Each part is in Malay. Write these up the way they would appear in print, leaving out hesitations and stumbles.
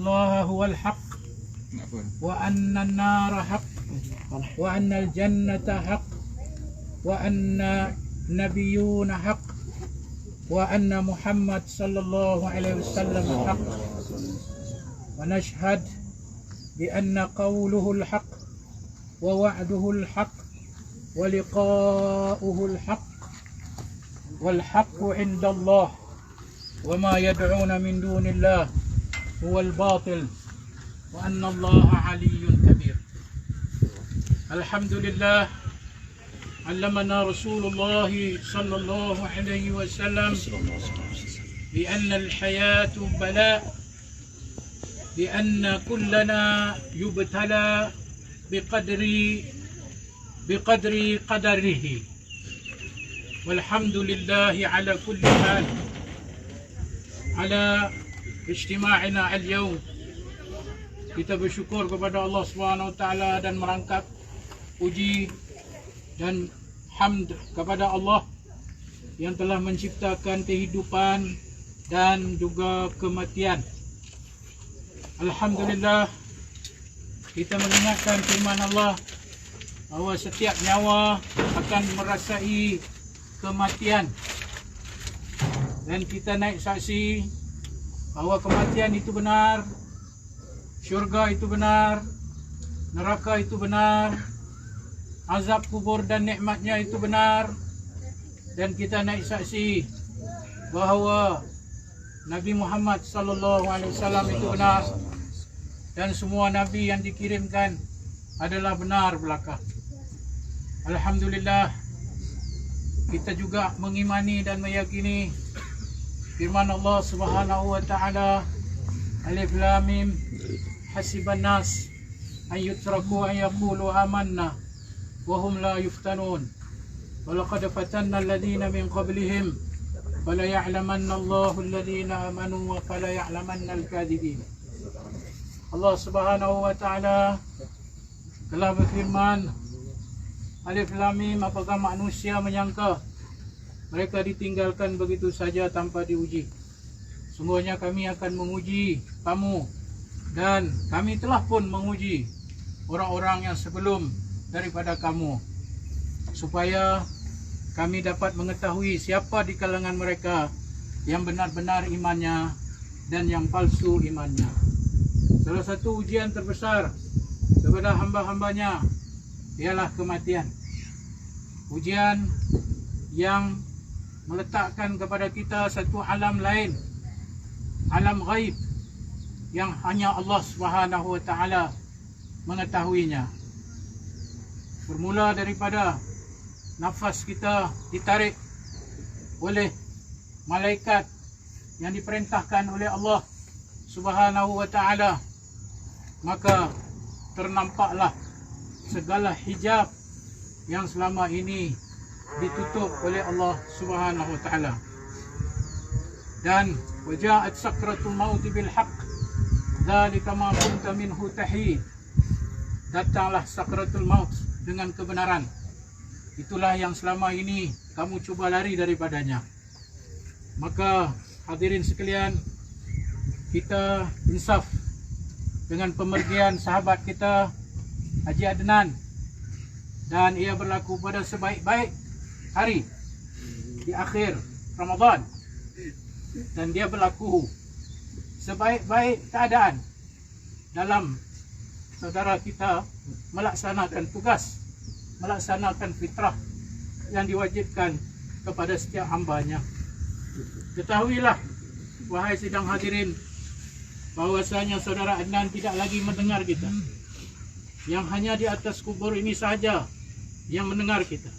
Allah huwal haq wa anna an-nara haq wa anna al-jannata haq wa anna nabiyyuna haq wa anna Muhammad sallallahu alaihi wasallam haq wa nashhad bi anna qawluhu al-haq wa wa'duhu al-haq wa liqa'uhu al-haq wal haqqu 'inda Allah wa ma yad'una min dunillah huwal batil wa anna Allah 'aliyyun kabir. Alhamdulillah, 'allamana Rasulullah sallallahu alaihi wasallam bi anna al-hayatu bala, bi anna kullana yubtala biqadri qadarihi. Walhamdulillahi ala kulli hal ala ijtima'ina al-yawm. Kita bersyukur kepada Allah Subhanahu wa taala dan merangkap puji dan hamd kepada Allah yang telah menciptakan kehidupan dan juga kematian. Alhamdulillah, kita mengingatkan firman Allah bahawa setiap nyawa akan merasai kematian, dan kita naik saksi bahawa kematian itu benar, syurga itu benar, neraka itu benar, azab kubur dan nikmatnya itu benar. Dan kita naik saksi bahawa Nabi Muhammad sallallahu alaihi wasallam itu benar, dan semua nabi yang dikirimkan adalah benar belaka. Alhamdulillah, kita juga mengimani dan meyakini firman Allah Subhanahu wa taala, Alif Lam Mim, hasiban nas an yutraku an yaqulu amanna wa hum la yuftanun wa laqad fatanna alladhina min qablihim fala ya'lamanna Allahu alladhina amanu wa fala ya'lamanna al-kadhibin. Allah Subhanahu wa taala telah berfirman, Alif Lam Mim, apakah manusia menyangka mereka ditinggalkan begitu saja tanpa diuji? Sungguhnya kami akan menguji kamu, dan kami telah pun menguji orang-orang yang sebelum daripada kamu, supaya kami dapat mengetahui siapa di kalangan mereka yang benar-benar imannya dan yang palsu imannya. Salah satu ujian terbesar kepada hamba-hambanya ialah kematian. Ujian yang meletakkan kepada kita satu alam lain, alam ghaib yang hanya Allah Subhanahu wa taala mengetahuinya. Bermula daripada nafas kita ditarik oleh malaikat yang diperintahkan oleh Allah Subhanahu wa taala, maka ternampaklah segala hijab yang selama ini ditutup oleh Allah Subhanahu wa taala. Dan waja'at sakratul maut bil haqq dzalika ma kunta minhu tahid. Datanglah sakratul maut dengan kebenaran. Itulah yang selama ini kamu cuba lari daripadanya. Maka hadirin sekalian, kita insaf dengan pemergian sahabat kita Haji Adnan, dan ia berlaku pada sebaik-baik hari di akhir Ramadan, dan dia berlaku sebaik-baik keadaan dalam saudara kita melaksanakan tugas, melaksanakan fitrah yang diwajibkan kepada setiap hambanya. Ketahuilah wahai sidang hadirin, bahwasanya saudara Adnan tidak lagi mendengar kita, yang hanya di atas kubur ini saja yang mendengar kita.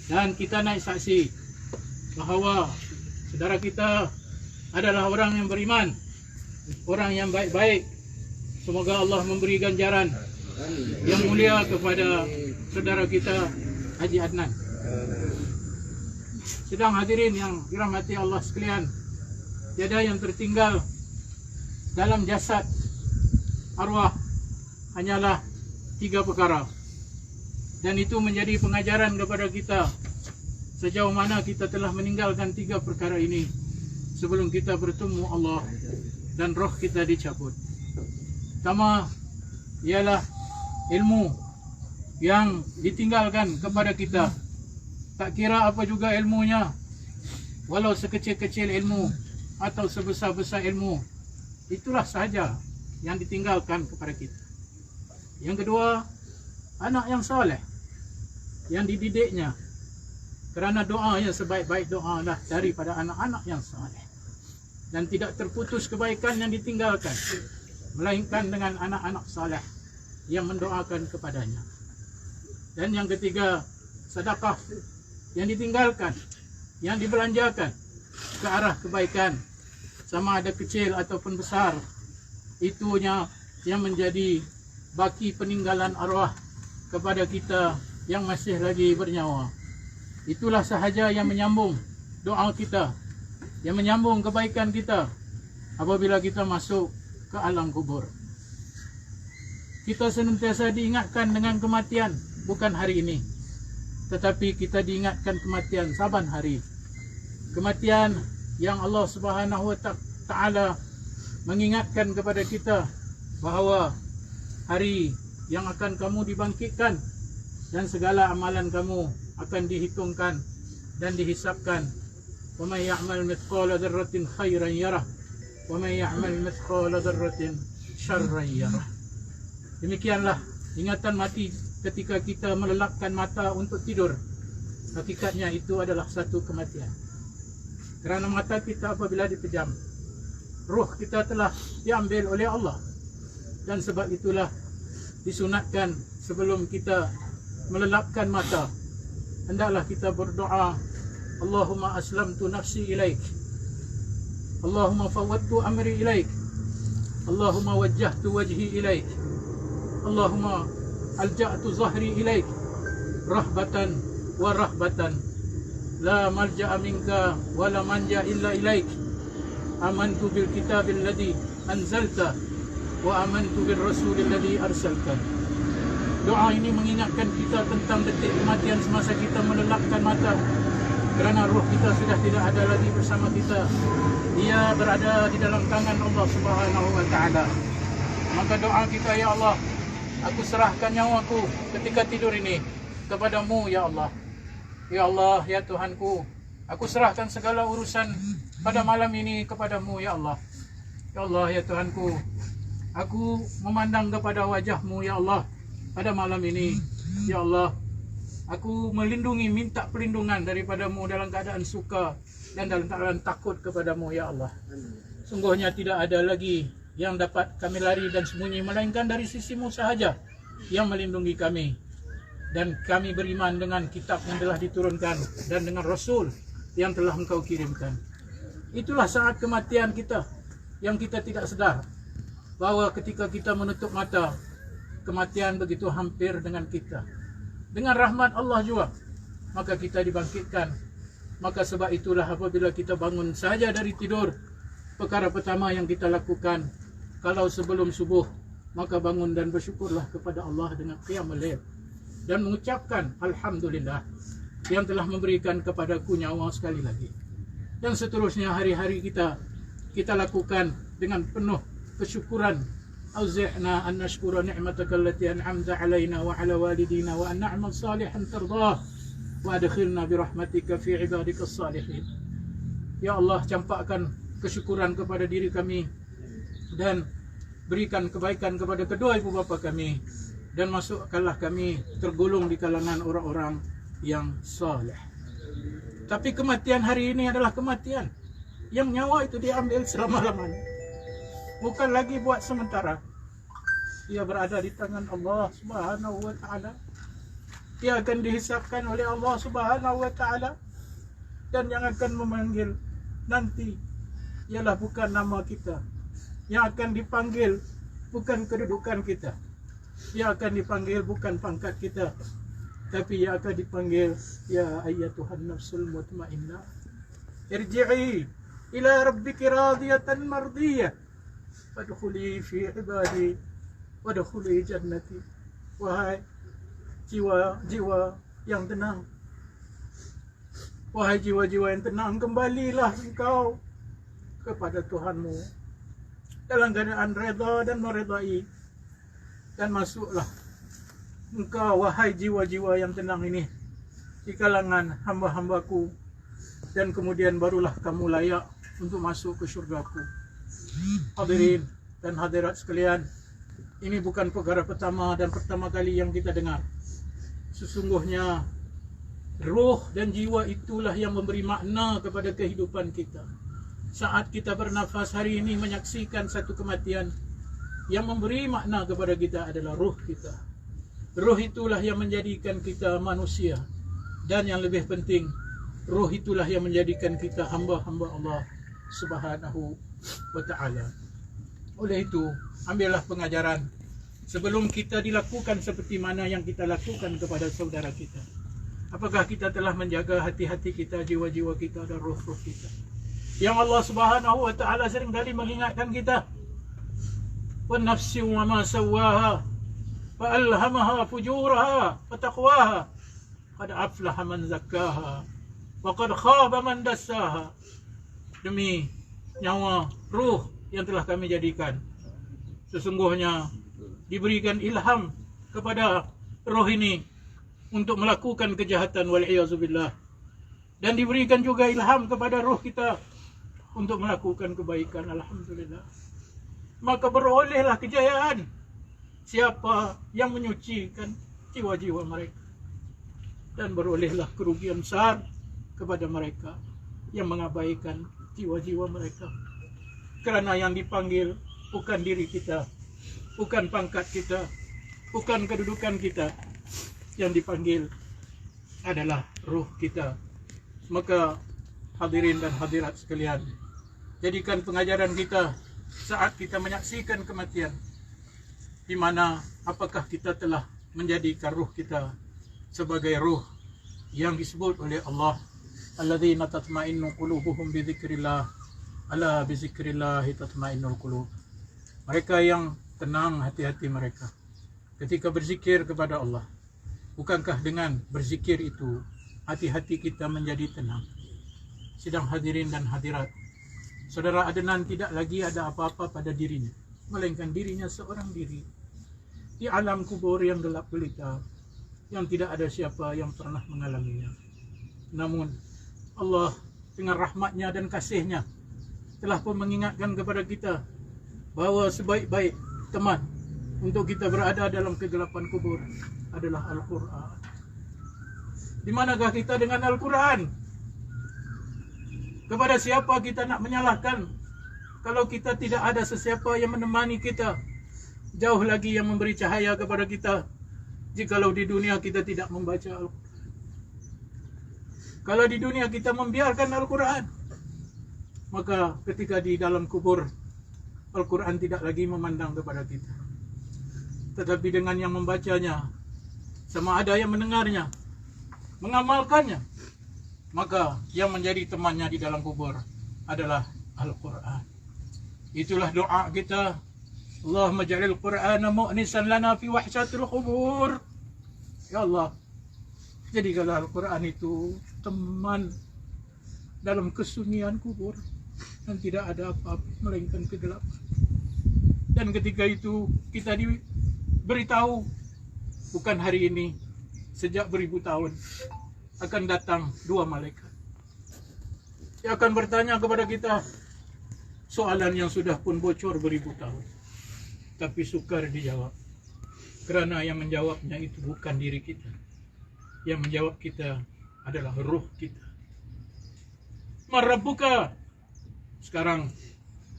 Dan kita naik saksi bahawa saudara kita adalah orang yang beriman, orang yang baik-baik. Semoga Allah memberi ganjaran yang mulia kepada saudara kita Haji Adnan. Sidang hadirin yang dirahmati Allah sekalian, tiada yang tertinggal dalam jasad arwah hanyalah 3 perkara, dan itu menjadi pengajaran kepada kita sejauh mana kita telah meninggalkan 3 perkara ini sebelum kita bertemu Allah dan roh kita dicabut. Pertama ialah ilmu yang ditinggalkan kepada kita. Tak kira apa juga ilmunya, walau sekecil-kecil ilmu atau sebesar-besar ilmu, itulah sahaja yang ditinggalkan kepada kita. Yang kedua, anak yang saleh yang dididiknya, kerana doa yang sebaik-baik doa adalah daripada anak-anak yang saleh, dan tidak terputus kebaikan yang ditinggalkan melainkan dengan anak-anak saleh yang mendoakan kepadanya. Dan yang ketiga, sedekah yang ditinggalkan, yang dibelanjakan ke arah kebaikan, sama ada kecil ataupun besar, itunya yang menjadi baki peninggalan arwah kepada kita yang masih lagi bernyawa. Itulah sahaja yang menyambung doa kita, yang menyambung kebaikan kita apabila kita masuk ke alam kubur. Kita senantiasa diingatkan dengan kematian, bukan hari ini, tetapi kita diingatkan kematian saban hari. Kematian yang Allah Subhanahu wa Ta'ala mengingatkan kepada kita bahawa hari yang akan kamu dibangkitkan dan segala amalan kamu akan dihitungkan dan dihisapkan. Wa may ya'mal mithqala dzarratin khairan yarah wa may ya'mal mithqala dzarratin syarran yarah. Demikianlah ingatan mati ketika kita melelapkan mata untuk tidur. Hakikatnya itu adalah satu kematian. Kerana mata kita apabila dipejam, ruh kita telah diambil oleh Allah. Dan sebab itulah disunatkan sebelum kita melelapkan mata, hendaklah kita berdoa, Allahumma aslamtu nafsi ilaik, Allahumma fawwadtu amri ilaik, Allahumma wajjahtu wajhi ilaik, Allahumma alja'tu zahri ilaik, rahbatan wa rahbatan, la malja'a minka wa la manja illa ilaik, amantu bil kitabil ladzi anzalta wa amantu bil rasulil ladzi arsalta. Doa ini mengingatkan kita tentang detik kematian semasa kita melelapkan mata, kerana roh kita sudah tidak ada lagi bersama kita. Ia berada di dalam tangan Allah Subhanahu wa Ta'ala. Maka doa kita, ya Allah, aku serahkan nyawaku ketika tidur ini kepadamu, ya Allah. Ya Allah, ya Tuhanku, aku serahkan segala urusan pada malam ini kepadamu, ya Allah. Ya Allah, ya Tuhanku, aku memandang kepada wajahmu, ya Allah, pada malam ini. Ya Allah, aku melindungi, minta perlindungan daripadamu dalam keadaan suka dan dalam keadaan takut kepadamu, ya Allah. Sungguhnya tidak ada lagi yang dapat kami lari dan sembunyi melainkan dari sisimu sahaja yang melindungi kami. Dan kami beriman dengan kitab yang telah diturunkan dan dengan Rasul yang telah engkau kirimkan. Itulah saat kematian kita yang kita tidak sedar bahawa ketika kita menutup mata, kematian begitu hampir dengan kita. Dengan rahmat Allah juga, maka kita dibangkitkan. Maka sebab itulah apabila kita bangun saja dari tidur, perkara pertama yang kita lakukan, kalau sebelum subuh, maka bangun dan bersyukurlah kepada Allah dengan qiyamul lail dan mengucapkan Alhamdulillah yang telah memberikan kepadaku nyawa sekali lagi. Dan seterusnya hari-hari kita lakukan dengan penuh kesyukuran. Auzi'na an nashkura ni'mataka allati an'amta 'alaina wa 'ala walidina wa an na'mal salihan tardah wa adkhilna bi rahmatika fi 'ibadikas salihin. Ya Allah, campakkan kesyukuran kepada diri kami dan berikan kebaikan kepada kedua ibu bapa kami, dan masukkanlah kami tergolong di kalangan orang-orang yang saleh. Tapi kematian hari ini adalah kematian yang nyawa itu diambil selama-lamanya, bukan lagi buat sementara. Ia berada di tangan Allah Subhanahu wa Ta'ala. Ia akan dihisapkan oleh Allah Subhanahu wa Ta'ala, dan yang akan memanggil nanti ialah bukan nama kita. Yang akan dipanggil bukan kedudukan kita. Yang akan dipanggil bukan pangkat kita, tapi yang akan dipanggil, ya ayyatuhan nafsul mutmainnah, irji'i ila rabbiki radiyatan mardiyah fadkhuli fi ibadi wadkhuli jannati. Wahai jiwa-jiwa yang tenang, wahai jiwa-jiwa yang tenang, kembalilah engkau kepada Tuhanmu. dalam keadaan redha dan meredai. Dan masuklah engkau wahai jiwa-jiwa yang tenang ini di kalangan hamba-hambaku, dan kemudian barulah kamu layak untuk masuk ke syurgaku. Hadirin dan hadirat sekalian, ini bukan perkara pertama dan pertama kali yang kita dengar. Sesungguhnya roh dan jiwa itulah yang memberi makna kepada kehidupan kita. Saat kita bernafas hari ini menyaksikan satu kematian, yang memberi makna kepada kita adalah roh kita. Roh itulah yang menjadikan kita manusia, dan yang lebih penting, roh itulah yang menjadikan kita hamba-hamba Allah Subhanahu wa ta'ala. Oleh itu, ambillah pengajaran sebelum kita dilakukan seperti mana yang kita lakukan kepada saudara kita. Apakah kita telah menjaga hati-hati kita, jiwa-jiwa kita dan roh-roh kita, yang Allah Subhanahu wa ta'ala seringkali mengingatkan kita. Wa nafsi wa ma sawaha fa alhamaha fujuraha wa taqwaha qad aflaha man zakkaha wa qad khaba man dassaha. Demi nyawa ruh yang telah kami jadikan, sesungguhnya diberikan ilham kepada roh ini untuk melakukan kejahatan, wal'iyazubillah, dan diberikan juga ilham kepada roh kita untuk melakukan kebaikan. Alhamdulillah. Maka berolehlah kejayaan siapa yang menyucikan jiwa-jiwa mereka, dan berolehlah kerugian besar kepada mereka yang mengabaikan jiwa-jiwa mereka. Kerana yang dipanggil bukan diri kita, bukan pangkat kita, bukan kedudukan kita. Yang dipanggil adalah ruh kita. Maka hadirin dan hadirat sekalian, jadikan pengajaran kita saat kita menyaksikan kematian, di mana apakah kita telah menjadikan ruh kita sebagai ruh yang disebut oleh Allah, alladzina tatma'innu qulubuhum bi dzikrillah, ala bi dzikrillah tatma'innul qulub. Mereka yang tenang hati-hati mereka ketika berzikir kepada Allah. Bukankah dengan berzikir itu hati-hati kita menjadi tenang? Sidang hadirin dan hadirat, saudara Adnan tidak lagi ada apa-apa pada dirinya, melainkan dirinya seorang diri di alam kubur yang gelap gulita, yang tidak ada siapa yang pernah mengalaminya. Namun Allah dengan rahmatnya dan kasihnya telah pun mengingatkan kepada kita bahawa sebaik-baik teman untuk kita berada dalam kegelapan kubur adalah Al-Quran. Di manakah kita dengan Al-Quran? Kepada siapa kita nak menyalahkan kalau kita tidak ada sesiapa yang menemani kita? Jauh lagi yang memberi cahaya kepada kita jikalau di dunia kita tidak membaca Al-Quran. Kalau di dunia kita membiarkan Al-Quran, maka ketika di dalam kubur, Al-Quran tidak lagi memandang kepada kita. Tetapi dengan yang membacanya, sama ada yang mendengarnya, mengamalkannya, maka yang menjadi temannya di dalam kubur adalah Al-Quran. Itulah doa kita. Allahumma ja'alil Qur'ana mu'nisan lana fi wahsyatil qubur. Ya Allah, jadikanlah Al-Quran itu teman dalam kesunyian kubur, dan tidak ada apa-apa melainkan kegelapan. Dan ketika itu kita diberitahu, bukan hari ini, sejak beribu tahun akan datang dua malaikat yang akan bertanya kepada kita soalan yang sudah pun bocor beribu tahun, tapi sukar dijawab, kerana yang menjawabnya itu bukan diri kita. Yang menjawab kita adalah ruh kita. Man rabbuka? Sekarang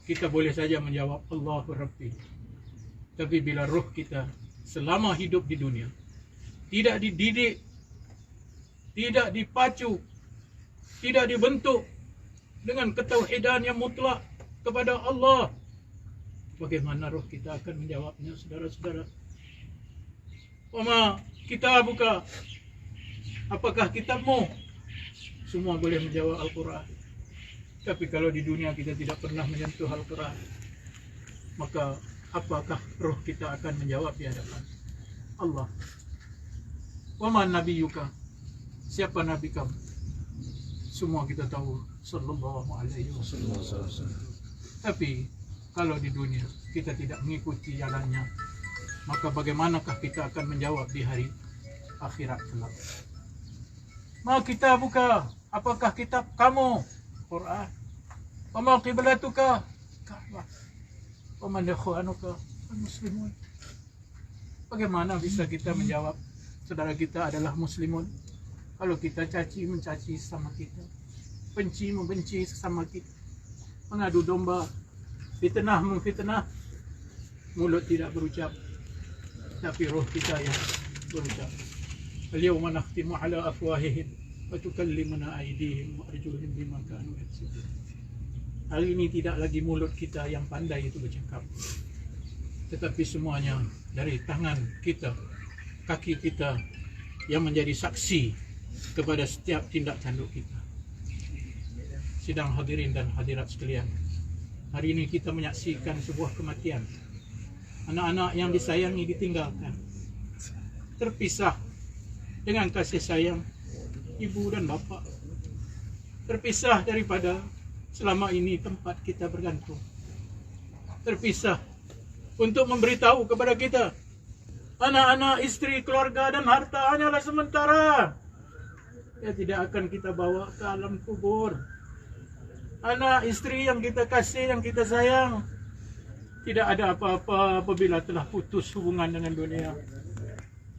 kita boleh saja menjawab Allahu Rabbi. Tapi bila ruh kita selama hidup di dunia tidak dididik, tidak dipacu, tidak dibentuk dengan ketauhidan yang mutlak kepada Allah, bagaimana roh kita akan menjawabnya, saudara-saudara? Wama kitabuka? Apakah kitabmu? Semua boleh menjawab Al-Quran. Tapi kalau di dunia kita tidak pernah menyentuh Al-Quran, maka apakah roh kita akan menjawab di hadapan Allah? Wama nabiyuka? Siapa nabi kamu? Semua kita tahu, sallallahu alaihi wasallam. Tapi Kalau di dunia kita tidak mengikuti jalannya, maka bagaimanakah kita akan menjawab di hari akhirat kelak? Mau kita buka, apakah kitab kamu? Quran. Wa ma qiblatuka? Ka'bah. Wa man ikhwanuka? Muslimun. Bagaimana bisa kita menjawab saudara kita adalah muslimun kalau kita caci mencaci sesama kita, benci membenci sesama kita, mengadu domba, fitnah memfitnah, mulut tidak berucap tapi roh kita yang berucap. Al-yawma nakhtimu ala afwahihim wa tukallimuna aydihim wa arjuluhum bima kanu yaksibun. Hari ini tidak lagi mulut kita yang pandai itu bercakap, tetapi semuanya dari tangan kita, kaki kita yang menjadi saksi kepada setiap tindak tanduk kita. Sidang hadirin dan hadirat sekalian, hari ini kita menyaksikan sebuah kematian. Anak-anak yang disayangi ditinggalkan, terpisah dengan kasih sayang ibu dan bapa, terpisah daripada selama ini tempat kita bergantung, terpisah untuk memberitahu kepada kita, anak-anak, istri, keluarga dan harta hanyalah sementara. Ya, tidak akan kita bawa ke alam kubur. Anak, istri yang kita kasih, yang kita sayang, tidak ada apa-apa apabila telah putus hubungan dengan dunia.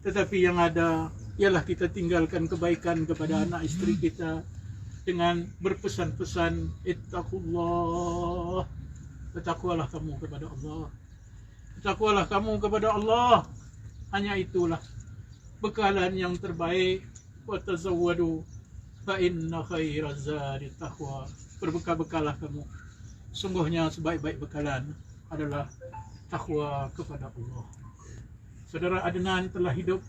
Tetapi yang ada ialah kita tinggalkan kebaikan kepada anak istri kita dengan berpesan-pesan, ittaqullah, bertakwalah kamu kepada Allah. Takwalah kamu kepada Allah. Hanya itulah bekalan yang terbaik. Wa tazawwadu fa inna khairaz zadi taqwa. Berbekal-bekalah kamu. Sungguhnya sebaik-baik bekalan adalah takwa kepada Allah. Saudara Adnan telah hidup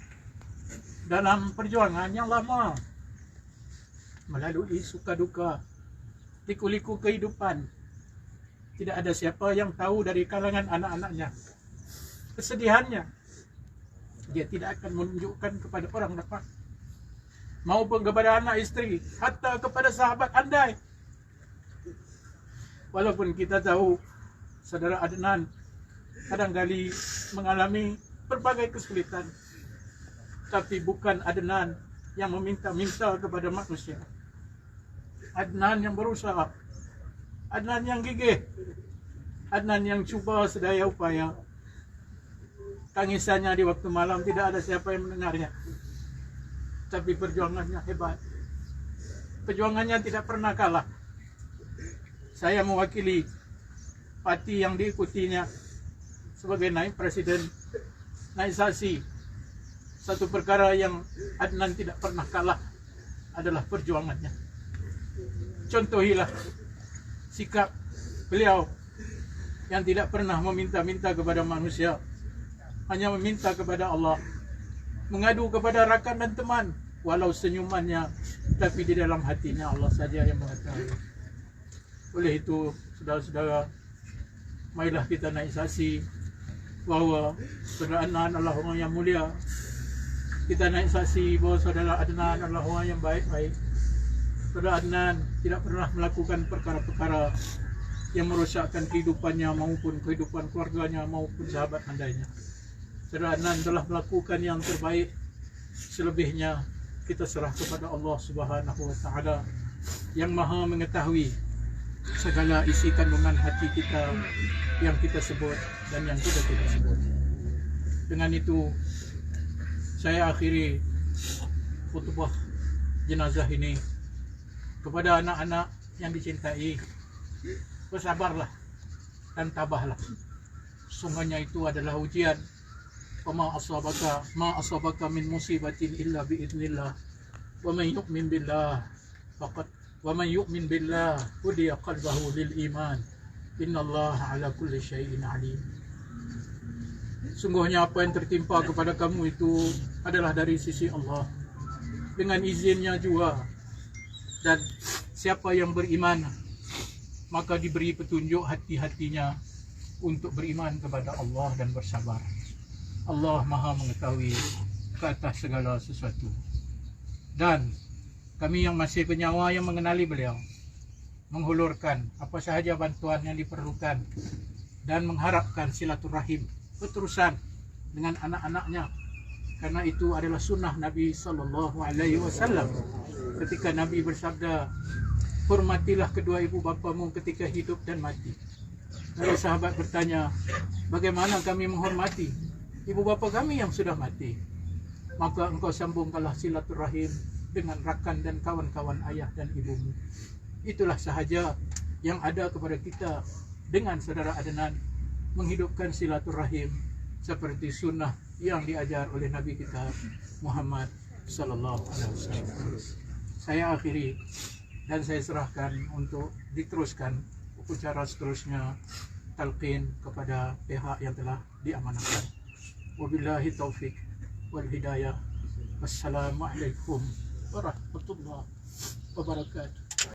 dalam perjuangan yang lama, melalui suka duka, liku-liku kehidupan. Tidak ada siapa yang tahu dari kalangan anak-anaknya kesedihannya. Dia tidak akan menunjukkan kepada orang dapat, maupun kepada anak istri, hatta kepada sahabat andai. Walaupun kita tahu saudara Adnan kadang-kali mengalami berbagai kesulitan, tapi bukan Adnan yang meminta-minta kepada manusia. Adnan yang berusaha, Adnan yang gigih, Adnan yang cuba sedaya upaya. Tangisannya di waktu malam tidak ada siapa yang mendengarnya, tapi perjuangannya hebat. Perjuangannya tidak pernah kalah. Saya mewakili parti yang diikutinya sebagai naib presiden, naib saksi. Satu perkara yang Adnan tidak pernah kalah adalah perjuangannya. Contohilah sikap beliau yang tidak pernah meminta-minta kepada manusia, hanya meminta kepada Allah, mengadu kepada rakan dan teman, walau senyumannya, tapi di dalam hatinya Allah saja yang mengetahui. Oleh itu, saudara-saudara, marilah kita naik saksi bahwa saudara Adnan adalah orang yang mulia. Kita naik saksi bahwa saudara Adnan adalah orang yang baik-baik. Saudara Adnan tidak pernah melakukan perkara-perkara yang merosakkan kehidupannya maupun kehidupan keluarganya maupun sahabat andainya. Saudara Adnan telah melakukan yang terbaik. Selebihnya kita serah kepada Allah Subhanahu wa taala yang Maha mengetahui segala isi kandungan hati kita yang kita sebut dan yang kita tidak sebut. Dengan itu saya akhiri khutbah jenazah ini. Kepada anak-anak yang dicintai, bersabarlah dan tabahlah. Sungguhnya itu adalah ujian. Ma asabaka min musibatin illa biidznillah. Wa man yu'min billah faqad wa man yu'min billah hudiya qalbahu lil iman. Innallaha ala kulli syai'in alim. Sungguhnya apa yang tertimpa kepada kamu itu adalah dari sisi Allah, dengan izinnya juga. Dan siapa yang beriman maka diberi petunjuk hati-hatinya untuk beriman kepada Allah dan bersabar. Allah Maha mengetahui ke atas segala sesuatu. Dan kami yang masih bernyawa yang mengenali beliau menghulurkan apa sahaja bantuan yang diperlukan dan mengharapkan silaturahim berterusan dengan anak-anaknya, karena itu adalah sunnah Nabi sallallahu alaihi wasallam. Ketika Nabi bersabda, hormatilah kedua ibu bapamu ketika hidup dan mati. Lalu sahabat bertanya, bagaimana kami menghormati ibu bapa kami yang sudah mati? Maka engkau sambungkanlah silaturahim dengan rakan dan kawan-kawan ayah dan ibumu. Itulah sahaja yang ada kepada kita dengan saudara Adnan, menghidupkan silaturahim seperti sunnah yang diajar oleh Nabi kita Muhammad sallallahu alaihi wasallam. Saya akhiri dan saya serahkan untuk diteruskan upacara seterusnya talqin kepada pihak yang telah diamanahkan. Wabillahi taufik wal hidayah. Wassalamualaikum warahmatullahi wabarakatuh.